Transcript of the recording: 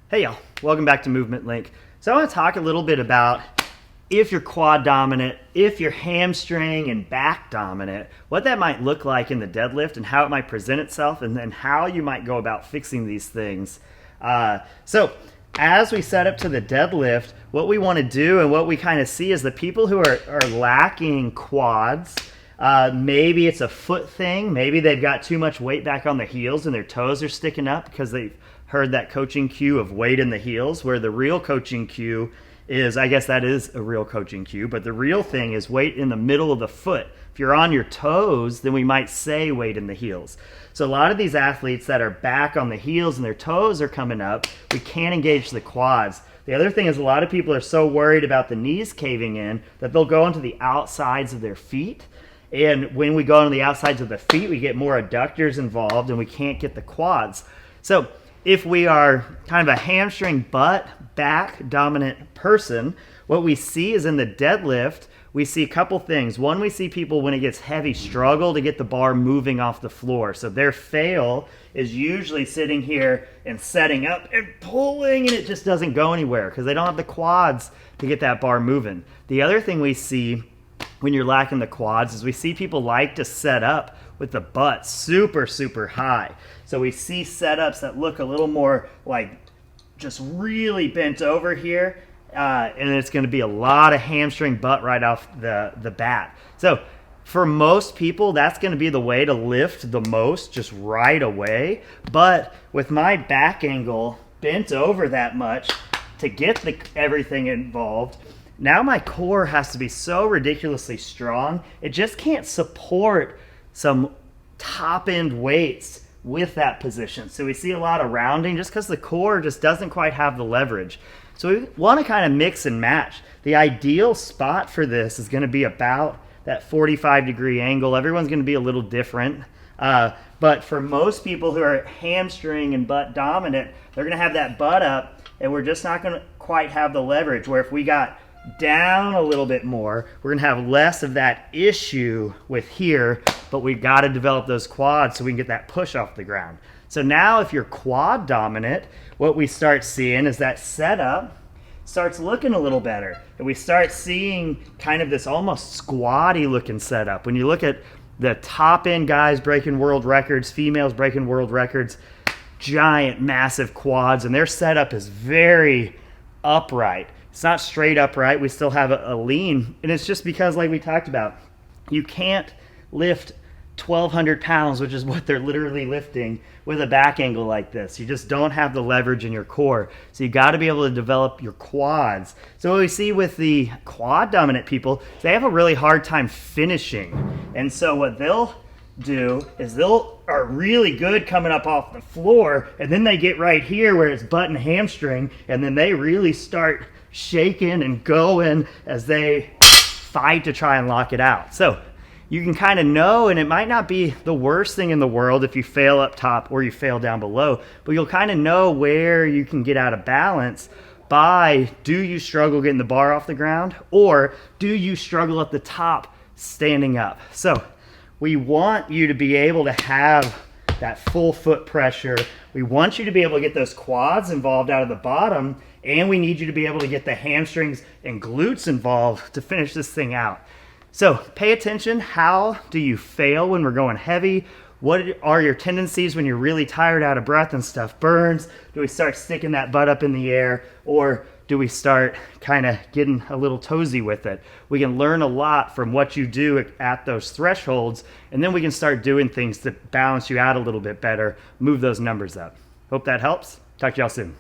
Hey y'all, welcome back to Movement Link. So I want to talk a little bit about if you're quad dominant, if you're hamstring and back dominant, what that might look like in the deadlift and how it might present itself, and then how you might go about fixing these things. So as we set up to the deadlift, what we want to do and what we kind of see is the people who are lacking quads, maybe it's a foot thing, maybe they've got too much weight back on their heels and their toes are sticking up because they've heard that coaching cue of weight in the heels, where the real coaching cue is, I guess that is a real coaching cue, but the real thing is weight in the middle of the foot. If you're on your toes, then we might say weight in the heels. So a lot of these athletes that are back on the heels and their toes are coming up, we can't engage the quads. The other thing is a lot of people are so worried about the knees caving in that they'll go onto the outsides of their feet. And when we go on the outsides of the feet, we get more adductors involved and we can't get the quads. So if we are kind of a hamstring butt back dominant person, what we see is in the deadlift, we see a couple things. One, we see people when it gets heavy struggle to get the bar moving off the floor. So their fail is usually sitting here and setting up and pulling, and it just doesn't go anywhere because they don't have the quads to get that bar moving. The other thing we see when you're lacking the quads is we see people like to set up with the butt super high. So we see setups that look a little more like just really bent over here, and it's going to be a lot of hamstring butt right off the bat. So for most people, that's going to be the way to lift the most, just right away. But with my back angle bent over that much to get everything involved, now my core has to be so ridiculously strong, it just can't support some top end weights with that position. So we see a lot of rounding just because the core just doesn't quite have the leverage. So we want to kind of mix and match. The ideal spot for this is going to be about that 45-degree angle. Everyone's going to be a little different. But for most people who are hamstring and butt dominant, they're going to have that butt up, and we're just not going to quite have the leverage. Where if we got down a little bit more, we're going to have less of that issue with here, but we've got to develop those quads so we can get that push off the ground. So now if you're quad dominant, what we start seeing is that setup starts looking a little better, and we start seeing kind of this almost squatty looking setup. When you look at the top end guys breaking world records, females breaking world records, giant massive quads, and their setup is very upright. It's not straight upright. We still have a lean. And it's just because, like we talked about, you can't lift 1,200 pounds, which is what they're literally lifting, with a back angle like this. You just don't have the leverage in your core. So you got to be able to develop your quads. So what we see with the quad dominant people, they have a really hard time finishing. And so what they'll do is are really good coming up off the floor, and then they get right here where it's butt and hamstring, and then they really start shaking and going as they fight to try and lock it out. So you can kind of know, and it might not be the worst thing in the world if you fail up top or you fail down below, but you'll kind of know where you can get out of balance by, do you struggle getting the bar off the ground, or do you struggle at the top standing up? So we want you to be able to have that full foot pressure. We want you to be able to get those quads involved out of the bottom, and we need you to be able to get the hamstrings and glutes involved to finish this thing out. So pay attention. How do you fail when we're going heavy? What are your tendencies when you're really tired, out of breath, and stuff burns? Do we start sticking that butt up in the air, or do we start kind of getting a little toesy with it? We can learn a lot from what you do at those thresholds, and then we can start doing things to balance you out a little bit better, move those numbers up. Hope that helps. Talk to y'all soon.